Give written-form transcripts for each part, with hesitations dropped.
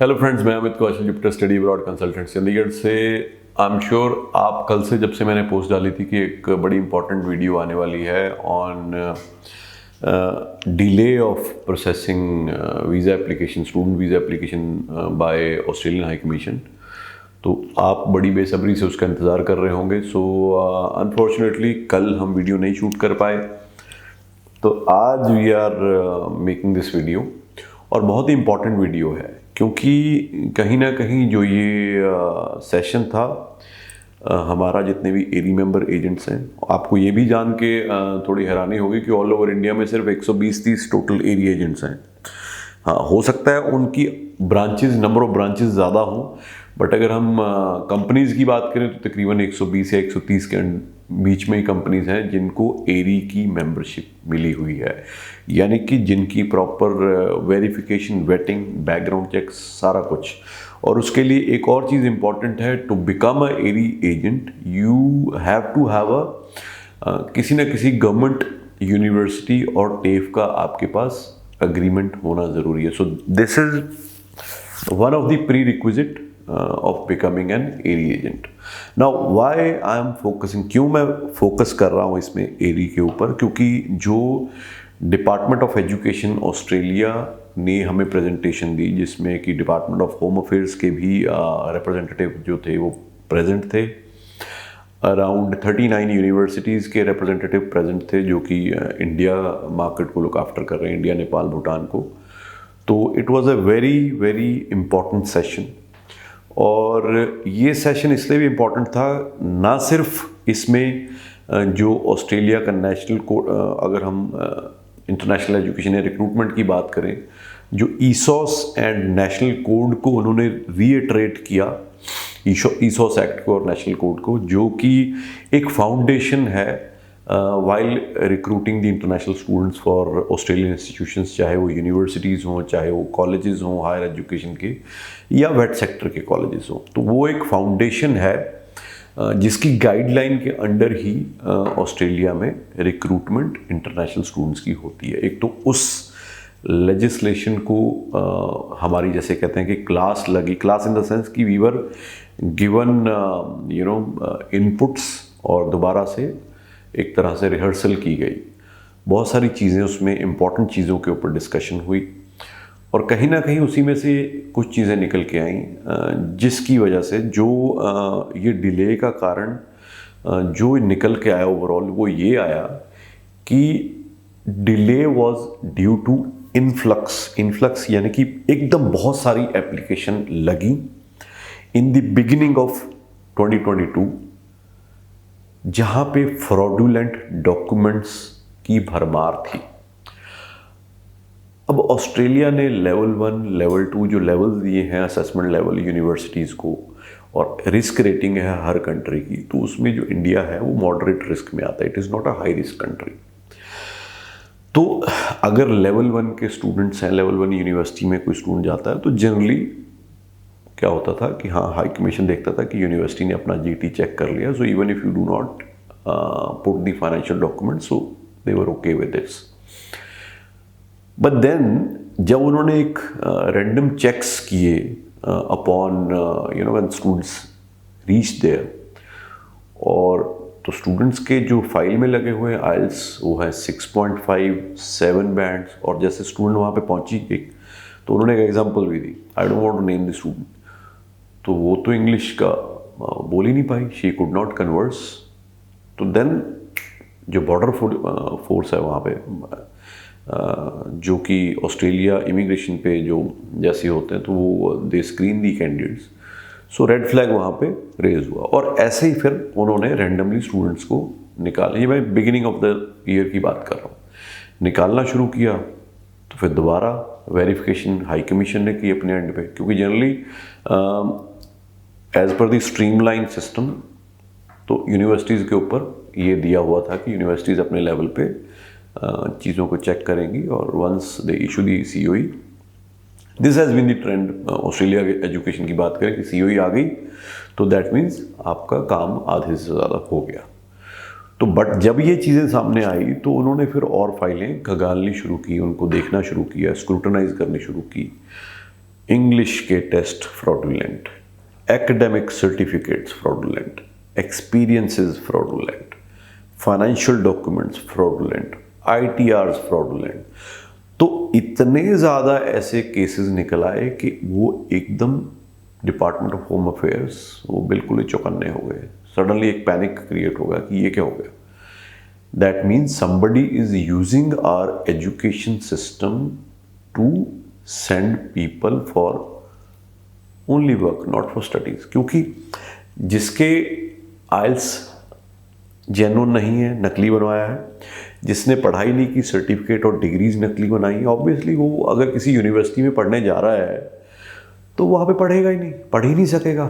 Hello friends, मैं Amit Kaushal, Jupiter study abroad consultant Chandigarh से। I am sure आप कल से जब से मैंने पोस्ट डाली थी कि एक बड़ी इंपॉर्टेंट वीडियो आने वाली है on delay of processing visa application, student visa application by Australian high commission. तो आप बड़ी बेसब्री से उसका इंतज़ार कर रहे होंगे। सो अनफॉर्चुनेटली कल हम वीडियो नहीं शूट कर पाए, तो आज we are making this video. और बहुत ही इम्पॉर्टेंट वीडियो है क्योंकि कहीं ना कहीं जो ये सेशन था, हमारा जितने भी एरी मेंबर एजेंट्स हैं, आपको ये भी जान के थोड़ी हैरानी होगी कि ऑल ओवर इंडिया में सिर्फ 120-130 टोटल एरी एजेंट्स हैं। हाँ, हो सकता है उनकी ब्रांचेस, नंबर ऑफ ब्रांचेस ज़्यादा हों, बट अगर हम कंपनीज़ की बात करें तो तकरीबन 120 या 130 के बीच में ही कंपनीज़ हैं जिनको एरी की मेंबरशिप मिली हुई है, यानी कि जिनकी proper verification, vetting, background checks, सारा कुछ। और उसके लिए एक और चीज़ इंपॉर्टेंट है, to become a AAERI agent you have to have किसी न किसी गवर्नमेंट यूनिवर्सिटी और टेफ का आपके पास अग्रीमेंट होना ज़रूरी है। So this is one of the prerequisite of becoming an AAERI agent. Now why I am focusing, क्यों मैं फोकस कर रहा हूँ इसमें एरी के ऊपर, क्योंकि जो डिपार्टमेंट ऑफ एजुकेशन ऑस्ट्रेलिया ने हमें प्रेजेंटेशन दी, जिसमें कि डिपार्टमेंट ऑफ होम अफेयर्स के भी रिप्रेजेंटेटिव जो थे वो प्रेजेंट थे। अराउंड 39 यूनिवर्सिटीज़ के रिप्रेजेंटेटिव प्रेजेंट थे जो कि इंडिया मार्केट को लुक आफ्टर कर रहे हैं, इंडिया, नेपाल, भूटान को। तो it was a very very important session. और ये सेशन इसलिए भी इम्पॉर्टेंट था, ना सिर्फ इसमें जो ऑस्ट्रेलिया का नेशनल कोड, अगर हम इंटरनेशनल एजुकेशन या रिक्रूटमेंट की बात करें, जो ईसॉस एंड नेशनल कोड को उन्होंने रीइटरेट किया, ईसॉस एक्ट को और नेशनल कोड को, जो कि एक फाउंडेशन है while recruiting the international students for Australian institutions, चाहे वो यूनिवर्सिटीज़ हों, चाहे वो कॉलेजेस हों हायर एजुकेशन के, या वेट सेक्टर के कॉलेजेस हों। तो वो एक फाउंडेशन है जिसकी गाइडलाइन के अंडर ही ऑस्ट्रेलिया में रिक्रूटमेंट इंटरनेशनल स्टूडेंट्स की होती है। एक तो उस लेजिस्लेशन को हमारी, जैसे कहते हैं कि क्लास लगी, क्लास इन द सेंस कि वी वर गिवन इनपुट्स, और दोबारा से एक तरह से रिहर्सल की गई। बहुत सारी चीज़ें उसमें, इम्पॉर्टेंट चीज़ों के ऊपर डिस्कशन हुई, और कहीं ना कहीं उसी में से कुछ चीज़ें निकल के आईं जिसकी वजह से जो ये डिले का कारण जो निकल के आया ओवरऑल, वो ये आया कि delay was due to influx, यानी कि एकदम बहुत सारी एप्लीकेशन लगी इन द बिगिनिंग ऑफ 2022, जहाँ पे फ्रॉडुलेंट डॉक्यूमेंट्स की भरमार थी। अब ऑस्ट्रेलिया ने लेवल 1, लेवल 2 जो लेवल दिए हैं असेसमेंट लेवल यूनिवर्सिटीज़ को, और रिस्क रेटिंग है हर कंट्री की, तो उसमें जो इंडिया है वो मॉडरेट रिस्क में आता है, it is not a high risk country. तो अगर लेवल 1 के स्टूडेंट्स हैं, लेवल 1 यूनिवर्सिटी में कोई स्टूडेंट जाता है, तो जनरली क्या होता था कि हाँ, हाई कमीशन देखता था कि यूनिवर्सिटी ने अपना जीटी चेक कर लिया, so even if you do not put the financial documents, so they were okay with this. But then जब उन्होंने एक रैंडम चेक्स किए upon when students reach there, और तो स्टूडेंट्स के जो फाइल में लगे हुए आइल्स वो है 6.5, 7 बैंड्स, और जैसे स्टूडेंट वहाँ पे पहुँची एक, तो उन्होंने एक एग्जांपल भी दी, I don't want to name the student, तो वो तो इंग्लिश का बोल ही नहीं पाई, शी कुड नॉट कन्वर्स। तो देन जो बॉर्डर फोर्स है वहाँ पे, जो कि ऑस्ट्रेलिया इमिग्रेशन पे जो जैसे होते हैं, तो वो they screen the candidates, so red flag वहाँ पे रेज हुआ। और ऐसे ही फिर उन्होंने रैंडमली स्टूडेंट्स को निकाला, ये मैं बिगिनिंग ऑफ द ईयर की बात कर रहा हूँ, निकालना शुरू किया। तो फिर दोबारा वेरिफिकेशन हाई कमीशन ने की अपने एंड पे, क्योंकि generally as per the streamline system, तो यूनिवर्सिटीज़ के ऊपर ये दिया हुआ था कि यूनिवर्सिटीज़ अपने लेवल पे चीज़ों को चेक करेंगी, और once they issue the COE, this has been the trend Australia के एजुकेशन की बात करें कि सीओई आ गई तो दैट मीन्स आपका काम आधे से ज़्यादा हो गया। तो बट जब ये चीज़ें सामने आई तो उन्होंने फिर और फाइलें खंगालनी शुरू की, उनको देखना शुरू किया, स्क्रूटनाइज करनी शुरू की। इंग्लिश के test fraudulent, academic certificates fraudulent, experiences fraudulent, financial documents fraudulent, ITRs fraudulent. तो इतने ज़्यादा ऐसे केसेस निकल आए कि वो एकदम डिपार्टमेंट ऑफ होम अफेयर्स वो बिल्कुल ही चौकन्ने हो गए। सडनली एक पैनिक क्रिएट हो गया कि ये क्या हो गया। That means somebody is using our education system to send people for only work, not for studies. क्योंकि जिसके आइल्स जेन्युइन नहीं है, नकली बनवाया है, जिसने पढ़ाई नहीं की, सर्टिफिकेट और डिग्रीज नकली बनाई, ऑब्वियसली वो अगर किसी यूनिवर्सिटी में पढ़ने जा रहा है तो वहाँ पे पढ़ेगा ही नहीं, पढ़ ही नहीं सकेगा।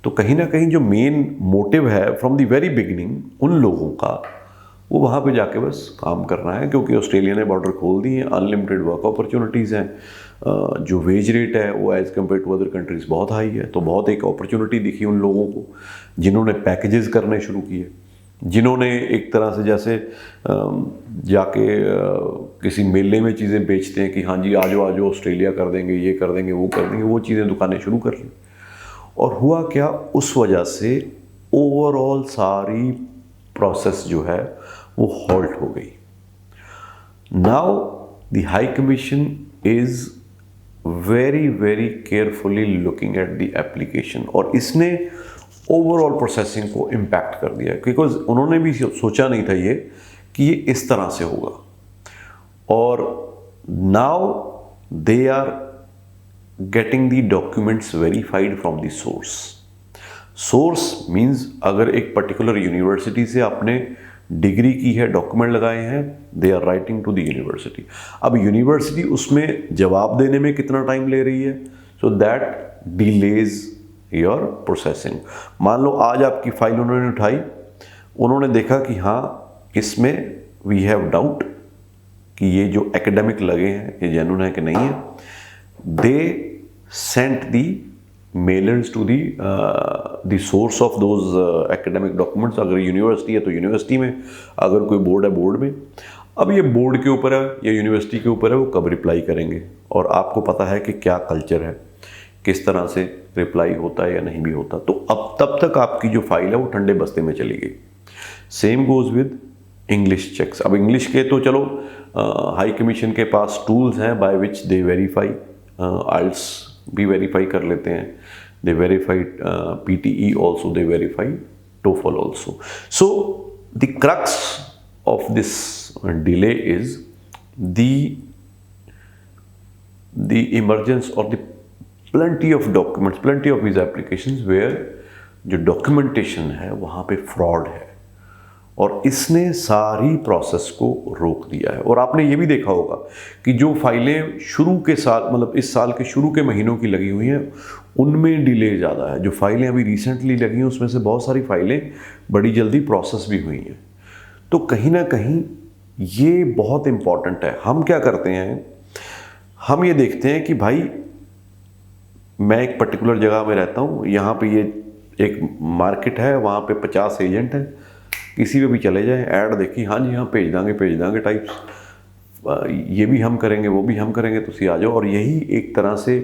तो कहीं ना कहीं जो मेन मोटिव है फ्रॉम द वेरी बिगिनिंग उन लोगों का, वो वहाँ पे जाके बस काम करना है। क्योंकि ऑस्ट्रेलिया ने बॉर्डर खोल दी है, अनलिमिटेड वर्क अपॉर्चुनिटीज़ हैं, जो वेज रेट है वो as compare to other countries बहुत हाई है। तो बहुत एक अपॉर्चुनिटी दिखी उन लोगों को जिन्होंने पैकेजेस करने शुरू किए, जिन्होंने एक तरह से जैसे जाके किसी मेले में चीज़ें बेचते हैं कि हाँ जी आ जाओ ऑस्ट्रेलिया कर देंगे, ये कर देंगे, वो कर देंगे, वो चीज़ें दुकानें शुरू कर ली। और हुआ क्या, उस वजह से ओवरऑल सारी प्रोसेस जो है वो हॉल्ट हो गई। Now the high commission is very very carefully looking at the application, और इसने ओवरऑल प्रोसेसिंग को इम्पैक्ट कर दिया। बिकॉज उन्होंने भी सोचा नहीं था ये कि ये इस तरह से होगा। और now they are getting the documents verified from the source. Source means अगर एक पर्टिकुलर यूनिवर्सिटी से आपने डिग्री की है, डॉक्यूमेंट लगाए हैं, they are writing to the university. अब यूनिवर्सिटी उसमें जवाब देने में कितना टाइम ले रही है, so that delays your processing. मान लो आज आपकी फाइल उन्होंने उठाई, उन्होंने देखा कि हाँ इसमें वी हैव डाउट कि ये जो एकेडमिक लगे हैं ये जेन्युइन है कि नहीं है। They sent the mailers to the source of those academic documents. अगर यूनिवर्सिटी है तो यूनिवर्सिटी में, अगर कोई बोर्ड है बोर्ड में। अब ये बोर्ड के ऊपर है या यूनिवर्सिटी के ऊपर है वो कब रिप्लाई करेंगे, और आपको पता है कि क्या कल्चर है, किस तरह से रिप्लाई होता है या नहीं भी होता। तो अब तब तक आपकी जो फाइल है वो ठंडे बस्ते में चली गई। Same goes with English checks. अब इंग्लिश के तो चलो हाई कमीशन के पास टूल्स हैं by which they verify, IELTS भी वेरीफाई कर लेते हैं, they verified PTE also, they verify TOEFL also. So the crux of this delay is the emergence or the plenty of documents, plenty of visa applications where जो documentation है वहाँ पे fraud है, और इसने सारी प्रोसेस को रोक दिया है। और आपने ये भी देखा होगा कि जो फाइलें शुरू के साल, मतलब इस साल के शुरू के महीनों की लगी हुई हैं, उनमें डिले ज़्यादा है। जो फाइलें अभी रिसेंटली लगी हैं उसमें से बहुत सारी फाइलें बड़ी जल्दी प्रोसेस भी हुई हैं। तो कहीं ना कहीं ये बहुत इम्पॉर्टेंट है। हम क्या करते हैं, हम ये देखते हैं कि भाई मैं एक पर्टिकुलर जगह में रहता हूँ, यहाँ पे ये एक मार्केट है, वहाँ पे 50 एजेंट हैं, किसी पे भी चले जाएं, ऐड देखी, हाँ जी हाँ भेज दांगे टाइप्स, ये भी हम करेंगे वो भी हम करेंगे, तुसी आ जाओ। और यही एक तरह से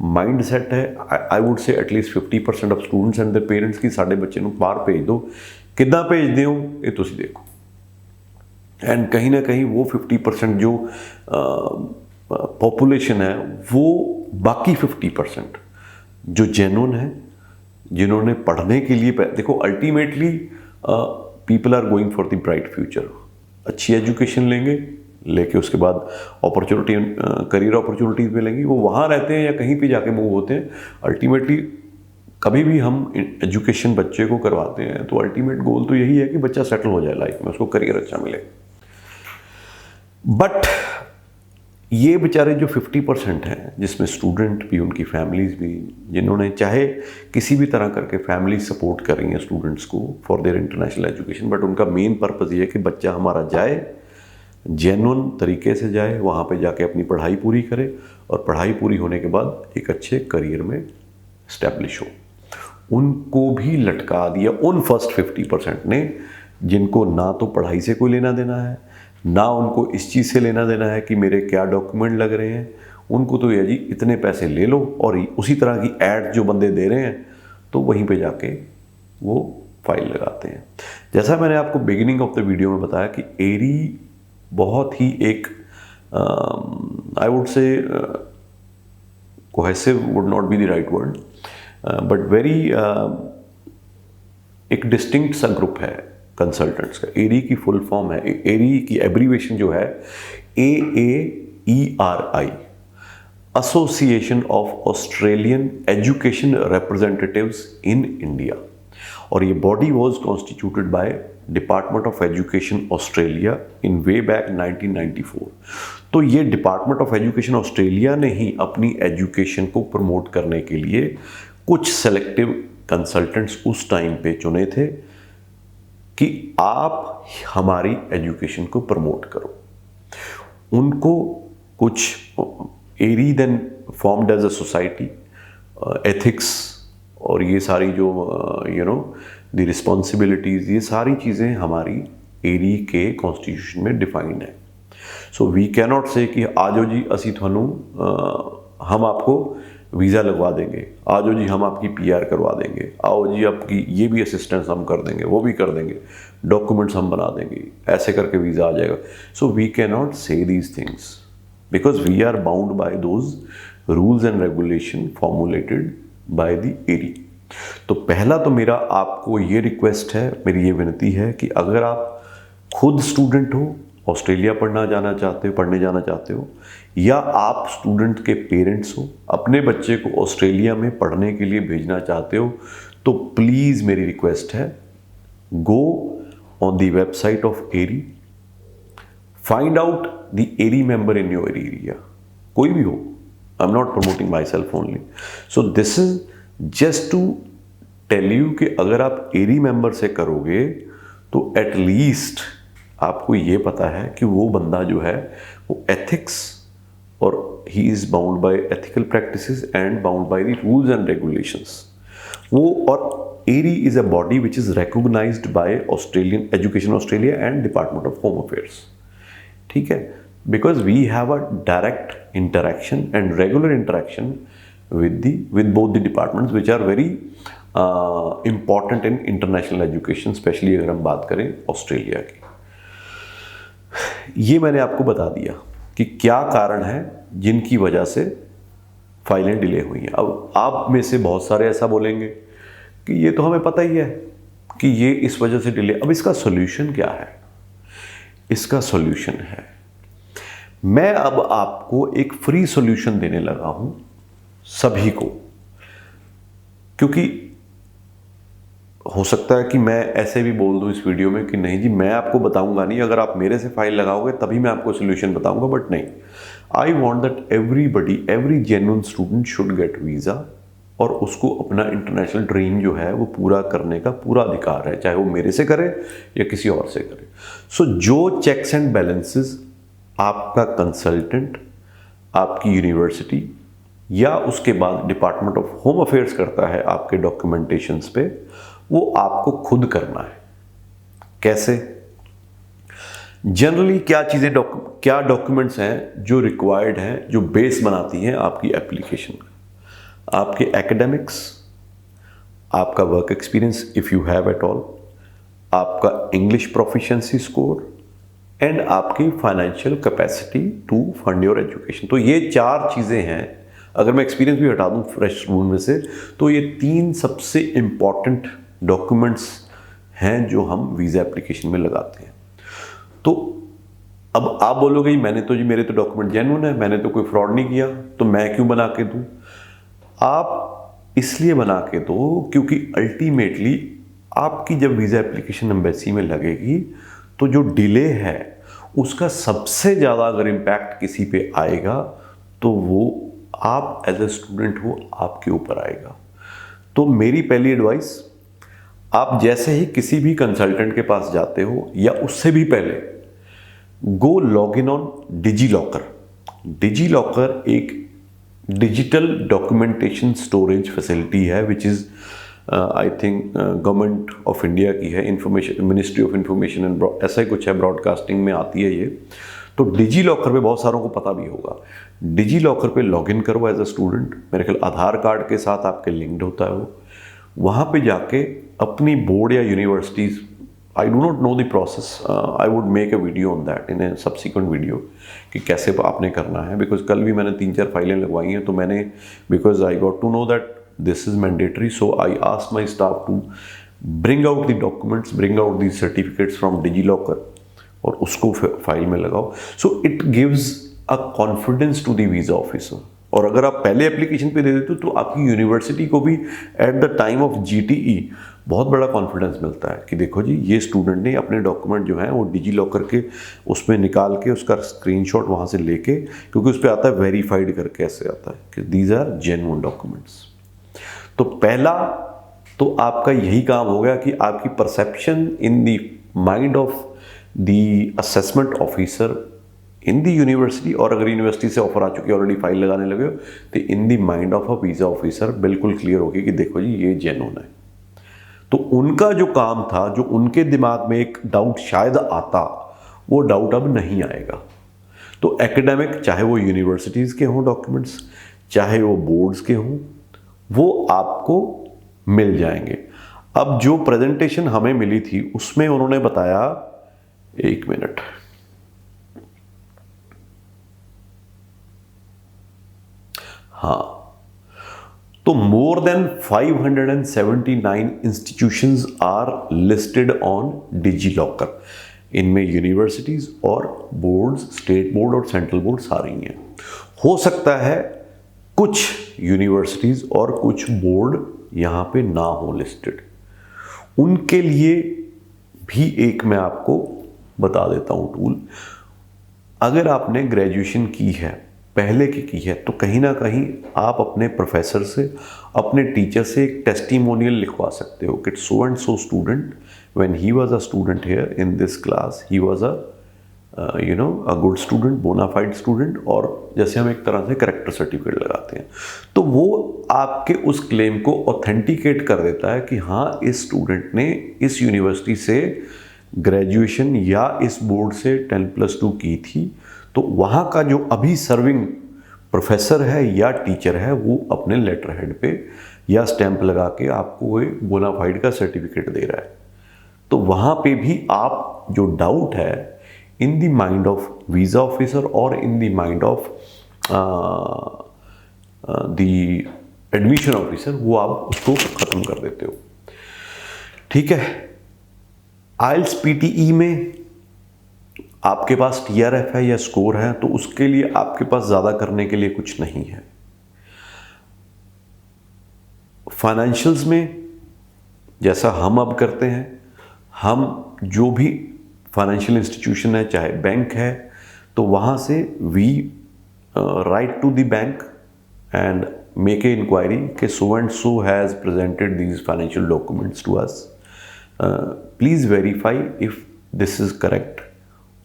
माइंड सेट है, I would say at least 50% of students and the parents की, साढ़े बच्चे ਨੂੰ बाहर भेज दो, कितना भेजते हो ये तुसी देखो। एंड कहीं ना कहीं वो 50% जो पॉपुलेशन है, वो बाकी 50% जो जेन्युइन है, जिन्होंने पढ़ने के लिए, देखो ultimately people are going for the bright future. अच्छी एजुकेशन लेंगे, लेके उसके बाद अपॉर्चुनिटी, करियर अपॉर्चुनिटीज़ मिलेंगी, वो वहाँ रहते हैं या कहीं पे जाके मूव होते हैं। अल्टीमेटली कभी भी हम एजुकेशन बच्चे को करवाते हैं तो अल्टीमेट गोल तो यही है कि बच्चा सेटल हो जाए लाइफ में, उसको करियर अच्छा मिले। बट ये बेचारे जो 50% हैं, जिसमें स्टूडेंट भी, उनकी फैमिलीज़ भी, जिन्होंने चाहे किसी भी तरह करके फैमिली सपोर्ट कर रही हैं स्टूडेंट्स को for their international education, but उनका मेन पर्पज़ ये है कि बच्चा हमारा जाए, जेन्युइन तरीके से जाए, वहाँ पे जाके अपनी पढ़ाई पूरी करे, और पढ़ाई पूरी होने के बाद एक अच्छे करियर में इस्टेब्लिश हो। उनको भी लटका दिया उन फर्स्ट 50% ने, जिनको ना तो पढ़ाई से कोई लेना देना है, ना उनको इस चीज़ से लेना देना है कि मेरे क्या डॉक्यूमेंट लग रहे हैं। उनको तो ये जी इतने पैसे ले लो, और उसी तरह की ऐड जो बंदे दे रहे हैं तो वहीं पे जाके वो फाइल लगाते हैं। जैसा मैंने आपको बिगिनिंग ऑफ द वीडियो में बताया कि एरी बहुत ही एक I would say cohesive would not be the right word, but very एक डिस्टिंक्ट सा ग्रुप है कंसल्टेंट्स का। एरी की फुल फॉर्म है, एरी की एब्रीवेशन जो है AAERI, association of Australian education representatives in India, और ये body was constituted by department of education Australia in way back 1994। तो ये डिपार्टमेंट ऑफ एजुकेशन ऑस्ट्रेलिया ने ही अपनी एजुकेशन को प्रमोट करने के लिए कुछ सेलेक्टिव कंसल्टेंट्स उस टाइम पे चुने थे कि आप हमारी एजुकेशन को प्रमोट करो। उनको कुछ AAERI then formed as a society, ethics और ये सारी जो द रिस्पॉन्सिबिलिटीज़, ये सारी चीज़ें हमारी एरी के कॉन्स्टिट्यूशन में डिफाइंड है। सो वी कैनॉट से कि आजो जी असी थानू हम आपको वीज़ा लगवा देंगे, आओ जी हम आपकी PR करवा देंगे, आओ जी आपकी ये भी असिस्टेंस हम कर देंगे, वो भी कर देंगे, डॉक्यूमेंट्स हम बना देंगे, ऐसे करके वीज़ा आ जाएगा। So we can not say these things because we are bound by those rules and regulation formulated by the AAERI. तो पहला तो मेरा आपको ये रिक्वेस्ट है, मेरी ये विनती है कि अगर आप खुद स्टूडेंट हो, ऑस्ट्रेलिया पढ़ने जाना चाहते हो, या आप स्टूडेंट के पेरेंट्स हो, अपने बच्चे को ऑस्ट्रेलिया में पढ़ने के लिए भेजना चाहते हो, तो प्लीज़ मेरी रिक्वेस्ट है, go on the website of AAERI, find out the AAERI member in your area, कोई भी हो, I am not promoting myself only. So this is just to tell you कि अगर आप एरी मेंबर से करोगे तो एटलीस्ट आपको ये पता है कि वो बंदा जो है वो एथिक्स और he is bound by ethical practices and bound by the rules and regulations. वो और AAERI is a body which is recognised by Australian education Australia and department of home affairs, ठीक है, because we have a direct interaction and regular interaction with both the departments which are very important in international education, specially अगर हम बात करें Australia की। ये मैंने आपको बता दिया कि क्या कारण है जिनकी वजह से फाइलें डिले हुई हैं। अब आप में से बहुत सारे ऐसा बोलेंगे कि ये तो हमें पता ही है कि ये इस वजह से डिले। अब इसका सॉल्यूशन क्या है? इसका सॉल्यूशन है, मैं अब आपको एक फ्री सॉल्यूशन देने लगा हूं सभी को, क्योंकि हो सकता है कि मैं ऐसे भी बोल दूं इस वीडियो में कि नहीं जी मैं आपको बताऊंगा नहीं, अगर आप मेरे से फाइल लगाओगे तभी मैं आपको सॉल्यूशन बताऊंगा, बट नहीं, I want that everybody, every genuine student should get visa, और उसको अपना इंटरनेशनल ड्रीम जो है वो पूरा करने का पूरा अधिकार है, चाहे वो मेरे से करे या किसी और से करे। सो जो चेक्स एंड बैलेंसेस आपका कंसल्टेंट, आपकी यूनिवर्सिटी या उसके बाद डिपार्टमेंट ऑफ होम अफेयर्स करता है आपके डॉक्यूमेंटेशंस पे, वो आपको खुद करना है। कैसे? जनरली क्या चीज़ें क्या डॉक्यूमेंट्स हैं जो रिक्वायर्ड हैं, जो बेस बनाती हैं आपकी एप्लीकेशन का? आपके एकेडमिक्स, आपका work experience if you have at all, आपका इंग्लिश प्रोफिशिएंसी स्कोर एंड आपकी financial capacity to fund your education. तो ये 4 चीज़ें हैं। अगर मैं एक्सपीरियंस भी हटा दूं फ्रेश स्टूडेंट में से, तो ये 3 सबसे इंपॉर्टेंट डॉक्यूमेंट्स हैं जो हम वीज़ा एप्लीकेशन में लगाते हैं। तो अब आप बोलोगे मैंने तो जी मेरे तो डॉक्यूमेंट जेन्युइन है, मैंने तो कोई फ्रॉड नहीं किया, तो मैं क्यों बना के दूं? आप इसलिए बना के दो क्योंकि अल्टीमेटली आपकी जब वीज़ा एप्लीकेशन एम्बेसी में लगेगी तो जो डिले है उसका सबसे ज़्यादा अगर इम्पैक्ट किसी पे आएगा तो वो आप एज ए स्टूडेंट हो, आपके ऊपर आएगा। तो मेरी पहली एडवाइस, आप जैसे ही किसी भी कंसल्टेंट के पास जाते हो या उससे भी पहले, go log in on digi locker. Digi locker एक डिजिटल डॉक्यूमेंटेशन स्टोरेज फैसिलिटी है which is I think government of India की है, information ministry of information and ऐसा ही कुछ है, ब्रॉडकास्टिंग में आती है ये। तो डिजी लॉकर पे बहुत सारों को पता भी होगा, डिजी लॉकर पे लॉगिन करो एज अ स्टूडेंट, मेरे ख्याल आधार कार्ड के साथ आपके लिंक्ड होता है वो। वहाँ पे जाके अपनी बोर्ड या universities, I do not know the process, I would make a video on that in A subsequent video कि कैसे आपने करना है, बिकॉज कल भी मैंने 3-4 फाइलें लगवाई हैं, तो मैंने, because I got to know that this is mandatory, so I asked my staff to bring out the documents, bring out the certificates from DigiLocker और उसको फाइल में लगाओ। So it gives a confidence to the visa officer. और अगर आप पहले application पे दे देते हो तो आपकी यूनिवर्सिटी को भी एट द टाइम ऑफ जीटीई बहुत बड़ा कॉन्फिडेंस मिलता है कि देखो जी ये स्टूडेंट ने अपने डॉक्यूमेंट जो हैं वो डिजी लॉकर के उसमें निकाल के उसका स्क्रीनशॉट वहाँ से लेके, क्योंकि उस पर आता है वेरीफाइड करके, ऐसे आता है कि दीज आर जेन्युइन डॉक्यूमेंट्स। तो पहला तो आपका यही काम हो गया कि आपकी perception in the mind of the assessment officer in the university, और अगर यूनिवर्सिटी से ऑफर आ चुकी है ऑलरेडी फाइल लगाने लगे हो, तो in the mind of a visa officer बिल्कुल क्लियर होगी कि देखो जी ये जेन्युइन है। तो उनका जो काम था, जो उनके दिमाग में एक डाउट शायद आता, वो डाउट अब नहीं आएगा। तो एकेडमिक, चाहे वो यूनिवर्सिटीज़ के हों डॉक्यूमेंट्स, चाहे वो बोर्ड्स के हों, वो आपको मिल जाएंगे। अब जो प्रेजेंटेशन हमें मिली थी उसमें उन्होंने बताया, एक मिनट, हाँ, तो more than 579 institutions are listed on digi locker. इनमें यूनिवर्सिटीज और बोर्ड्स, स्टेट बोर्ड और सेंट्रल बोर्ड सारी हैं। हो सकता है कुछ यूनिवर्सिटीज और कुछ बोर्ड यहाँ पे ना हो लिस्टेड, उनके लिए भी एक मैं आपको बता देता हूँ टूल। अगर आपने ग्रेजुएशन की है, पहले की है, तो कहीं ना कहीं आप अपने प्रोफेसर से, अपने टीचर से एक टेस्टिमोनियल लिखवा सकते हो कि so and so student, when he was a student here in this class, he was a good student, bona fide student, और जैसे हम एक तरह से करेक्टर सर्टिफिकेट लगाते हैं, तो वो आपके उस क्लेम को ऑथेंटिकेट कर देता है कि हाँ, इस स्टूडेंट ने इस यूनिवर्सिटी से ग्रेजुएशन या इस बोर्ड से 10+2 की थी। तो वहाँ का जो अभी सर्विंग प्रोफेसर है या टीचर है, वो अपने लेटर हेड पे या स्टैंप लगा के आपको वो बोनाफाइड का सर्टिफिकेट दे रहा है। तो वहाँ पे भी आप जो डाउट है in the mind of visa officer और in the mind of the admission officer, वो आप उसको ख़त्म कर देते हो। ठीक है। आइल्स पीटीई में आपके पास टीआरएफ है या स्कोर है, तो उसके लिए आपके पास ज़्यादा करने के लिए कुछ नहीं है। फाइनेंशियल्स में जैसा हम अब करते हैं, हम जो भी फाइनेंशियल इंस्टीट्यूशन है, चाहे बैंक है, तो वहाँ से we write to the bank and make a inquiry कि so and so has presented these financial documents to us, please verify if this is correct,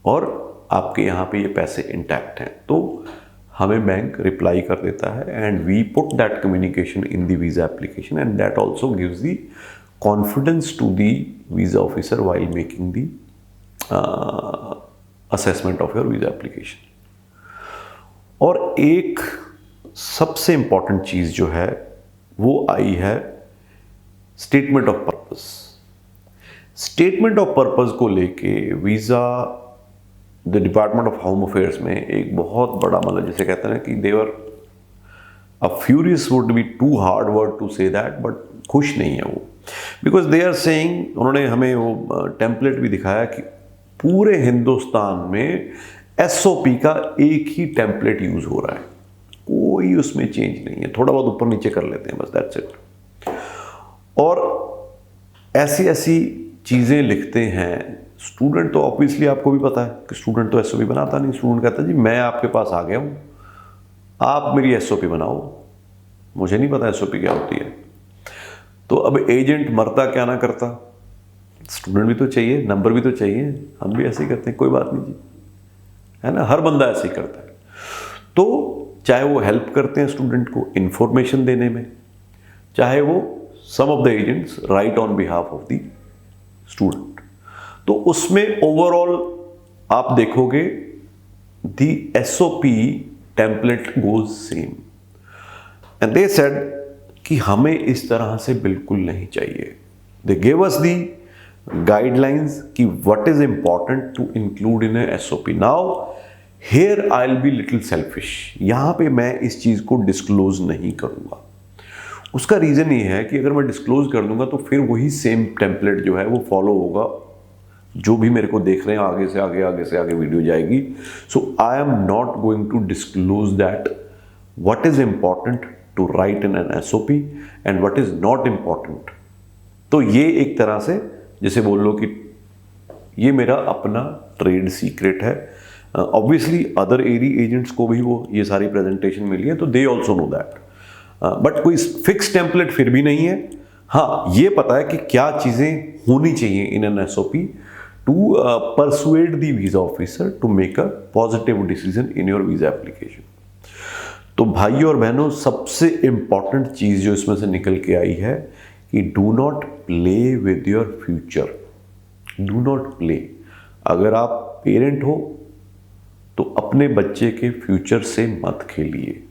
और आपके यहाँ पे ये पैसे इंटैक्ट हैं। तो हमें बैंक रिप्लाई कर देता है and we put that communication in the visa application, and that also gives the confidence to the visa officer while making the assessment of your visa application. और एक सबसे इम्पॉर्टेंट चीज़ जो है वो आई है statement of purpose. Statement of purpose को लेके visa the department of home affairs में एक बहुत बड़ा, मतलब जैसे कहते हैं ना कि they're a furious would be too hard word to say that, but खुश नहीं है वो, बिकॉज दे आर सेइंग, उन्होंने हमें वो टेम्पलेट भी दिखाया कि पूरे हिंदुस्तान में एसओपी का एक ही टेम्पलेट यूज हो रहा है, कोई उसमें चेंज नहीं है, थोड़ा बहुत ऊपर नीचे कर लेते हैं बस, दैट्स इट। और ऐसी ऐसी चीज़ें लिखते हैं। स्टूडेंट तो ऑब्वियसली आपको भी पता है कि स्टूडेंट तो एसओपी बनाता नहीं। स्टूडेंट कहता है जी मैं आपके पास आ गया हूँ, आप मेरी एसओपी बनाओ, मुझे नहीं पता एसओपी क्या होती है। तो अब एजेंट मरता क्या ना करता, स्टूडेंट भी तो चाहिए, नंबर भी तो चाहिए, हम भी ऐसे ही करते हैं, कोई बात नहीं जी, है ना, हर बंदा ऐसे ही करता है। तो चाहे वो हेल्प करते हैं स्टूडेंट को इंफॉर्मेशन देने में, चाहे वो some of the agents write on behalf of the student, तो उसमें ओवरऑल आप देखोगे the SOP template goes same. And they said कि हमें इस तरह से बिल्कुल नहीं चाहिए. They gave us the guidelines कि what is important to include in a SOP. Now here I'll be little selfish. यहाँ पे मैं इस चीज़ को डिस्क्लोज नहीं करूँगा. उसका रीज़न ये है कि अगर मैं डिस्क्लोज कर दूंगा तो फिर वही सेम टेम्पलेट जो है वो फॉलो होगा. जो भी मेरे को देख रहे हैं आगे से आगे वीडियो जाएगी. So I am not going to disclose that what is important to write in an SOP and what is not important. तो ये एक तरह से जैसे बोल लो कि ये मेरा अपना ट्रेड सीक्रेट है. ऑब्वियसली अदर एरी एजेंट्स को भी वो ये सारी प्रेजेंटेशन मिली है तो they also know that. But कोई फिक्स टेम्पलेट फिर भी नहीं है. हाँ, ये पता है कि क्या चीज़ें होनी चाहिए in an SOP to persuade the visa officer to make a positive decision in your visa application. तो भाइयों और बहनों, सबसे इंपॉर्टेंट चीज़ जो इसमें से निकल के आई है कि do not play with your future. Do not play. अगर आप पेरेंट हो तो अपने बच्चे के फ्यूचर से मत खेलिए.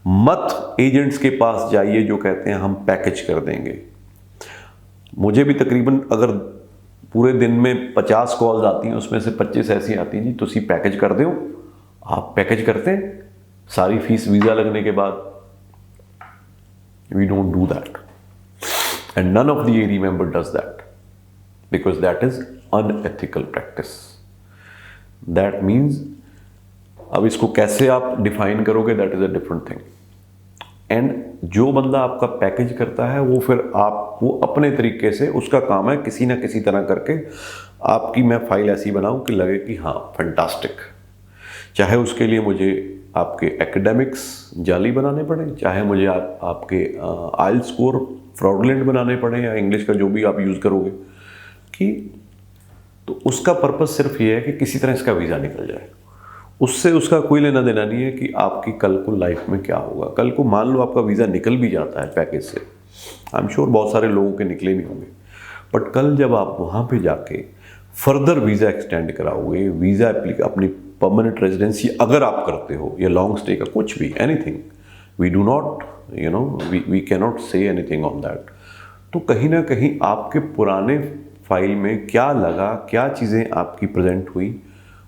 मत एजेंट्स के पास जाइए जो कहते हैं हम पैकेज कर देंगे. मुझे भी तकरीबन अगर पूरे दिन में 50 कॉल्स आती हैं उसमें से 25 ऐसी आती हैं जी तुसी पैकेज कर दो. आप पैकेज करते हैं सारी फीस वीज़ा लगने के बाद. We don't do that and none of the AAERI member does that because that is unethical practice. That means अब इसको कैसे आप डिफाइन करोगे that is a different thing. And जो बंदा आपका पैकेज करता है वो फिर आप वो अपने तरीके से उसका काम है किसी ना किसी तरह करके आपकी मैं फाइल ऐसी बनाऊं कि लगे कि हाँ फैंटास्टिक. चाहे उसके लिए मुझे आपके एकेडमिक्स जाली बनाने पड़े, चाहे मुझे आपके आइल स्कोर फ्रॉडलेंट बनाने पड़े या इंग्लिश का जो भी आप यूज़ करोगे कि तो उसका पर्पस सिर्फ ये है कि किसी तरह इसका वीज़ा निकल जाए. उससे उसका कोई लेना देना नहीं है कि आपकी कल को लाइफ में क्या होगा. कल को मान लो आपका वीज़ा निकल भी जाता है पैकेज से, आई एम श्योर बहुत सारे लोगों के निकले भी होंगे. बट कल जब आप वहाँ पे जाके फर्दर वीज़ा एक्सटेंड कराओगे, वीज़ा अपनी परमानेंट रेजिडेंसी अगर आप करते हो या लॉन्ग स्टे का कुछ भी anything, we do not we can not say anything on that. तो कहीं ना कहीं आपके पुराने फाइल में क्या लगा, क्या चीज़ें आपकी प्रेजेंट हुई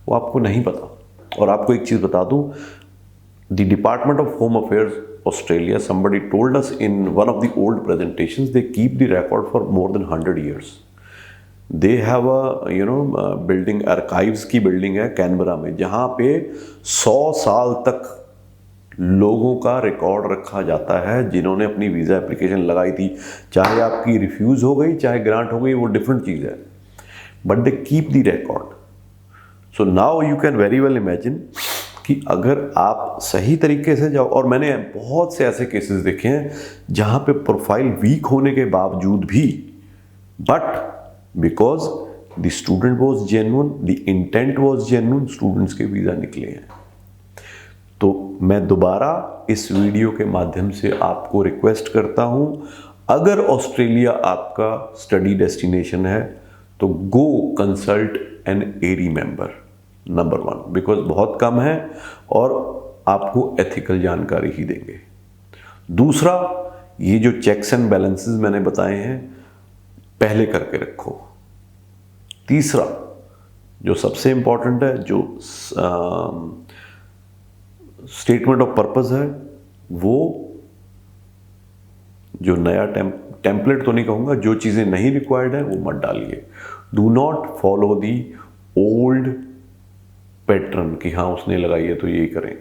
वो आपको नहीं पता. और आपको एक चीज़ बता दूं, the department of home affairs Australia, somebody told us in one of the old presentations, they keep the record for more than 100 years. They have a building, archives की बिल्डिंग है कैनबरा में जहाँ पे 100 साल तक लोगों का रिकॉर्ड रखा जाता है जिन्होंने अपनी वीज़ा एप्लीकेशन लगाई थी. चाहे आपकी रिफ्यूज़ हो गई चाहे ग्रांट हो गई वो डिफरेंट चीज़ है, but they keep the record. So now you can very well imagine कि अगर आप सही तरीके से जाओ, और मैंने बहुत से ऐसे केसेस देखे हैं जहाँ पे प्रोफाइल वीक होने के बावजूद भी, but because the student was genuine, the intent was genuine, students के वीज़ा निकले हैं. तो मैं दोबारा इस वीडियो के माध्यम से आपको रिक्वेस्ट करता हूँ, अगर ऑस्ट्रेलिया आपका स्टडी डेस्टिनेशन है तो go consult an AAERI member, number 1, because बहुत कम है और आपको एथिकल जानकारी ही देंगे. दूसरा, ये जो चेक्स एंड बैलेंसेस मैंने बताए हैं पहले करके रखो. तीसरा, जो सबसे इंपॉर्टेंट है, जो स्टेटमेंट ऑफ पर्पस है, वो जो नया टेम्पलेट तो नहीं कहूँगा, जो चीज़ें नहीं रिक्वायर्ड है वो मत डालिए. Do not follow the old pattern कि हाँ उसने लगाई है तो यही करें.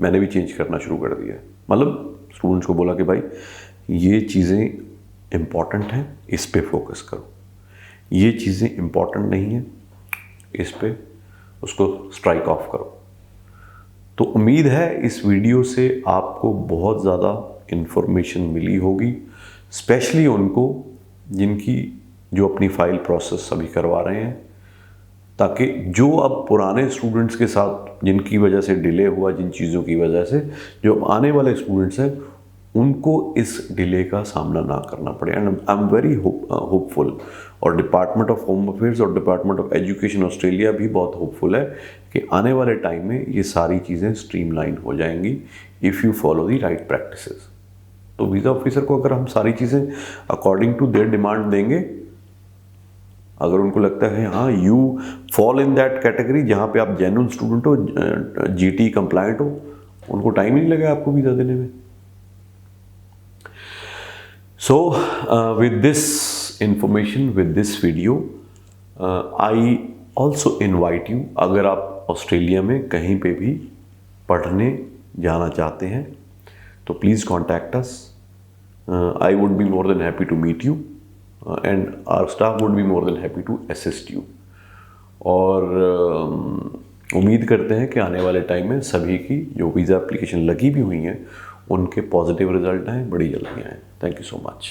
मैंने भी चेंज करना शुरू कर दिया है. मतलब स्टूडेंट्स को बोला कि भाई ये चीज़ें इम्पॉर्टेंट हैं, इस पे फोकस करो. ये चीज़ें इम्पॉर्टेंट नहीं हैं, इस पे उसको स्ट्राइक ऑफ करो. तो उम्मीद है इस वीडियो से आपको बहुत ज़्यादा इन्फॉर्मेशन मिली होगी, स्पेशली उनको जिनकी जो अपनी फाइल प्रोसेस अभी करवा रहे हैं, ताकि जो अब पुराने स्टूडेंट्स के साथ जिनकी वजह से डिले हुआ, जिन चीज़ों की वजह से जो आने वाले स्टूडेंट्स हैं उनको इस डिले का सामना ना करना पड़े. And I am very hopeful. और डिपार्टमेंट ऑफ होम अफेयर्स और डिपार्टमेंट ऑफ एजुकेशन ऑस्ट्रेलिया भी बहुत होपफुल है कि आने वाले टाइम में ये सारी चीज़ें स्ट्रीमलाइन हो जाएंगी if you follow the right practices. तो वीज़ा ऑफिसर को अगर हम सारी चीज़ें अकॉर्डिंग टू देयर डिमांड देंगे, अगर उनको लगता है हाँ you fall in that category जहाँ पे आप जेन्युइन स्टूडेंट हो, जीटी कंप्लायंट हो, उनको टाइम ही नहीं लगेगा आपको वीज़ा देने में। So with this information, with this video, I also invite you, अगर आप ऑस्ट्रेलिया में कहीं पे भी पढ़ने जाना चाहते हैं तो please contact us. I would be more than happy to meet you and our staff would be more than happy to assist you। और उम्मीद करते हैं कि आने वाले टाइम में सभी की जो वीज़ा एप्लीकेशन लगी भी हुई हैं उनके पॉजिटिव रिजल्ट आएँ, बड़ी जल्दी आएँ। Thank you so much.